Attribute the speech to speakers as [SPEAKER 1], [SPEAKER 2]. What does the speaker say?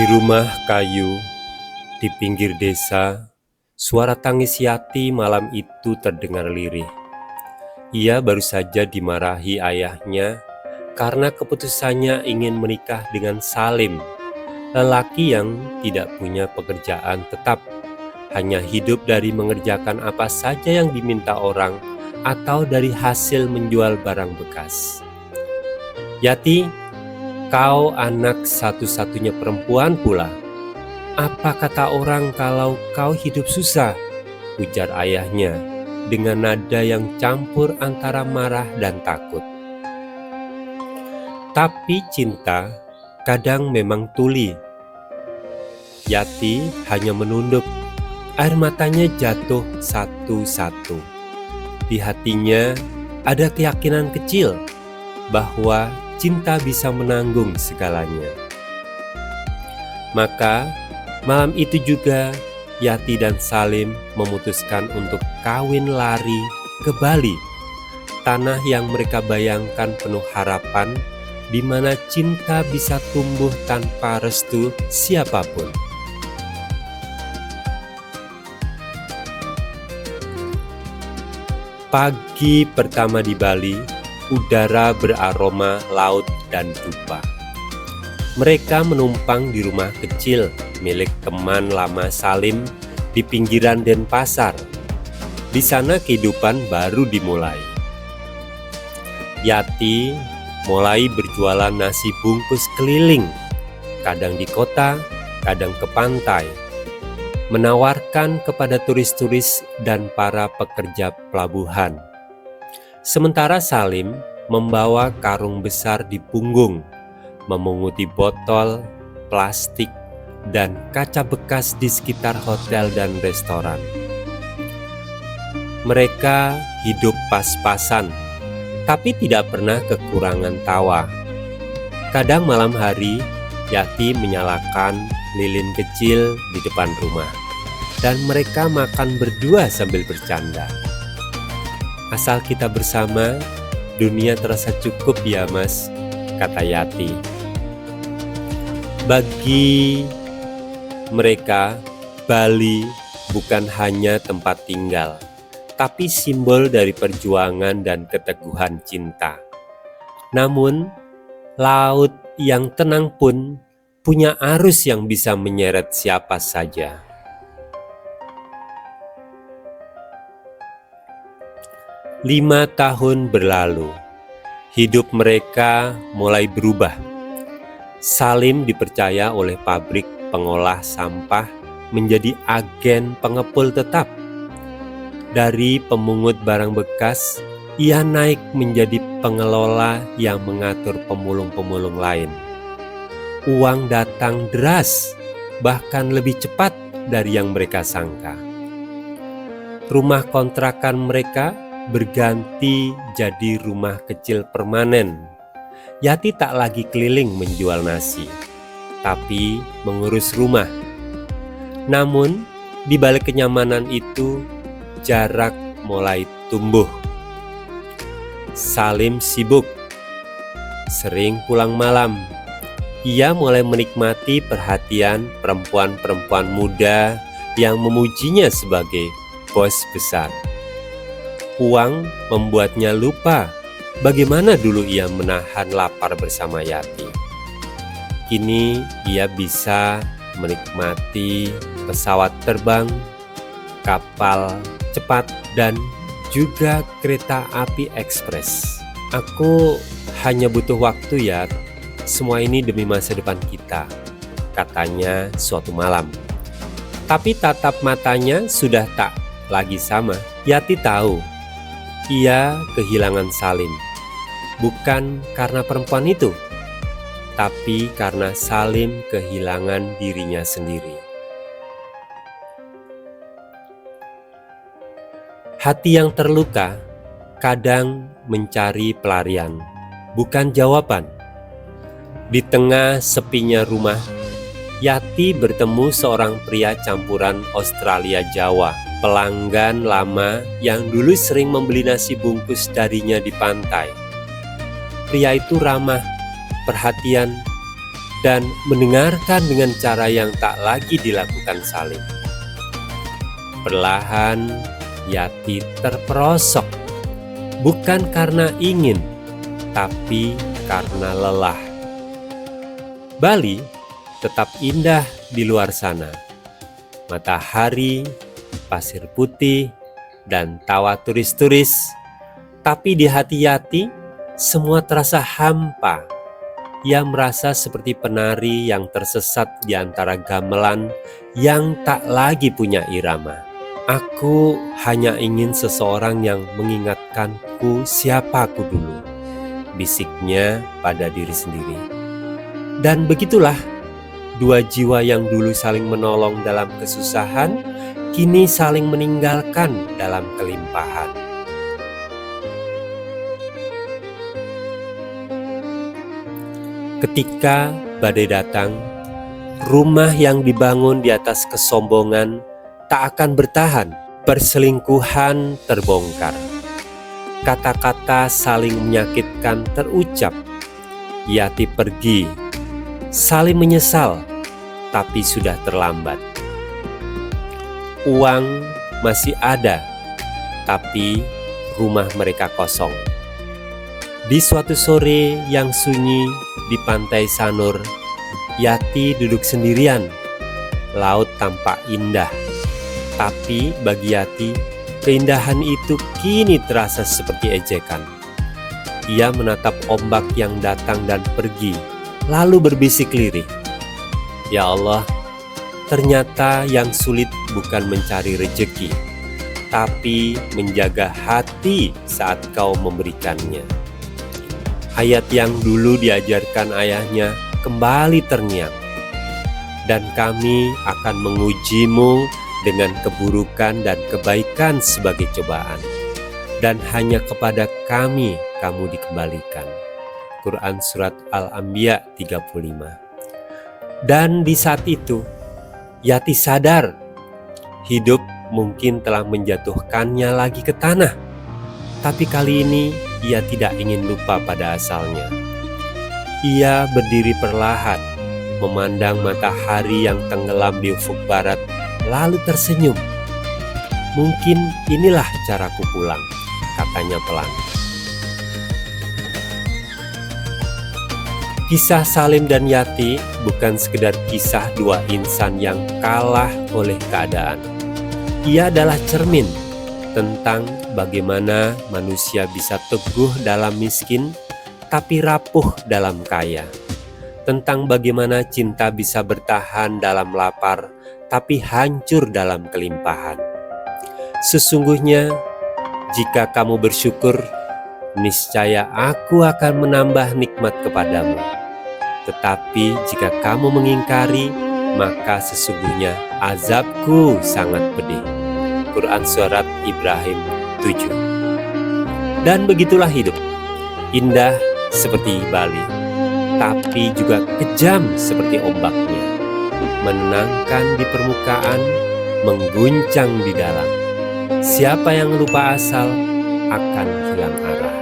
[SPEAKER 1] rumah kayu di pinggir desa, suara tangis Yati malam itu terdengar lirih. Ia baru saja dimarahi ayahnya karena keputusannya ingin menikah dengan Salim, lelaki yang tidak punya pekerjaan tetap, hanya hidup dari mengerjakan apa saja yang diminta orang atau dari hasil menjual barang bekas. Yati, kau anak satu-satunya perempuan pula. Apa kata orang kalau kau hidup susah? Ujar ayahnya dengan nada yang campur antara marah dan takut. Tapi cinta kadang memang tuli. Yati hanya menunduk. Air matanya jatuh satu-satu. Di hatinya ada keyakinan kecil bahwa cinta bisa menanggung segalanya. Maka malam itu juga Yati dan Salim memutuskan untuk kawin lari ke Bali, tanah yang mereka bayangkan penuh harapan, di mana cinta bisa tumbuh tanpa restu siapapun. Pagi pertama di Bali, udara beraroma laut dan dupa. Mereka menumpang di rumah kecil milik teman lama Salim di pinggiran Denpasar. Di sana kehidupan baru dimulai. Yati mulai berjualan nasi bungkus keliling, kadang di kota, kadang ke pantai, menawarkan kepada turis-turis dan para pekerja pelabuhan. Sementara Salim membawa karung besar di punggung, memunguti botol, plastik, dan kaca bekas di sekitar hotel dan restoran. Mereka hidup pas-pasan, tapi tidak pernah kekurangan tawa. Kadang malam hari, Yati menyalakan lilin kecil di depan rumah, dan mereka makan berdua sambil bercanda. Asal kita bersama, dunia terasa cukup ya mas, kata Yati. Bagi mereka, Bali bukan hanya tempat tinggal, tapi simbol dari perjuangan dan keteguhan cinta. Namun, laut yang tenang pun punya arus yang bisa menyeret siapa saja. 5 tahun berlalu, hidup mereka mulai berubah. Salim dipercaya oleh pabrik pengolah sampah menjadi agen pengepul tetap. Dari pemungut barang bekas, ia naik menjadi pengelola yang mengatur pemulung-pemulung lain. Uang datang deras, bahkan lebih cepat dari yang mereka sangka. Rumah kontrakan mereka berganti jadi rumah kecil permanen. Yati tak lagi keliling menjual nasi, tapi mengurus rumah. Namun, di balik kenyamanan itu, jarak mulai tumbuh. Salim sibuk, sering pulang malam. Ia mulai menikmati perhatian perempuan-perempuan muda yang memujinya sebagai bos besar. Uang membuatnya lupa bagaimana dulu ia menahan lapar bersama Yati. Kini ia bisa menikmati pesawat terbang, kapal cepat, dan juga kereta api ekspres. Aku hanya butuh waktu ya, semua ini demi masa depan kita, katanya suatu malam. Tapi tatap matanya sudah tak lagi sama. Yati tahu ia kehilangan Salim, bukan karena perempuan itu, tapi karena Salim kehilangan dirinya sendiri. Hati yang terluka kadang mencari pelarian, bukan jawaban. Di tengah sepinya rumah, Yati bertemu seorang pria campuran Australia-Jawa, pelanggan lama yang dulu sering membeli nasi bungkus darinya di pantai. Pria itu ramah, perhatian, dan mendengarkan dengan cara yang tak lagi dilakukan Salim. Perlahan Yati terperosok, bukan karena ingin, tapi karena lelah. Bali tetap indah di luar sana. Matahari, pasir putih, dan tawa turis-turis. Tapi di hati Yati, semua terasa hampa. Ia merasa seperti penari yang tersesat di antara gamelan yang tak lagi punya irama. Aku hanya ingin seseorang yang mengingatkanku siapa aku dulu, bisiknya pada diri sendiri. Dan begitulah, dua jiwa yang dulu saling menolong dalam kesusahan, kini saling meninggalkan dalam kelimpahan. Ketika badai datang, rumah yang dibangun di atas kesombongan tak akan bertahan. Perselingkuhan terbongkar, kata-kata saling menyakitkan terucap. Yati pergi, saling menyesal, tapi sudah terlambat. Uang masih ada, tapi rumah mereka kosong. Di suatu sore yang sunyi di pantai Sanur, Yati duduk sendirian. Laut tampak indah, tapi bagi Yati, keindahan itu kini terasa seperti ejekan. Ia menatap ombak yang datang dan pergi, lalu berbisik lirih, "Ya Allah, ternyata yang sulit bukan mencari rejeki, tapi menjaga hati saat kau memberikannya." Ayat yang dulu diajarkan ayahnya kembali terngiang. Dan kami akan mengujimu dengan keburukan dan kebaikan sebagai cobaan. Dan hanya kepada kami kamu dikembalikan. Quran Surat Al-Anbiya 35. Dan di saat itu, Yati sadar hidup mungkin telah menjatuhkannya lagi ke tanah. Tapi kali ini ia tidak ingin lupa pada asalnya. Ia berdiri perlahan, memandang matahari yang tenggelam di ufuk barat, lalu tersenyum. "Mungkin inilah caraku pulang," katanya pelan. Kisah Salim dan Yati bukan sekedar kisah dua insan yang kalah oleh keadaan. Ia adalah cermin tentang bagaimana manusia bisa teguh dalam miskin, tapi rapuh dalam kaya. Tentang bagaimana cinta bisa bertahan dalam lapar, tapi hancur dalam kelimpahan. Sesungguhnya, jika kamu bersyukur, niscaya aku akan menambah nikmat kepadamu. Tetapi jika kamu mengingkari, maka sesungguhnya azabku sangat pedih. Quran Surat Ibrahim 7. Dan begitulah hidup, indah seperti Bali, tapi juga kejam seperti ombaknya, menenangkan di permukaan, mengguncang di dalam. Siapa yang lupa asal akan hilang arah.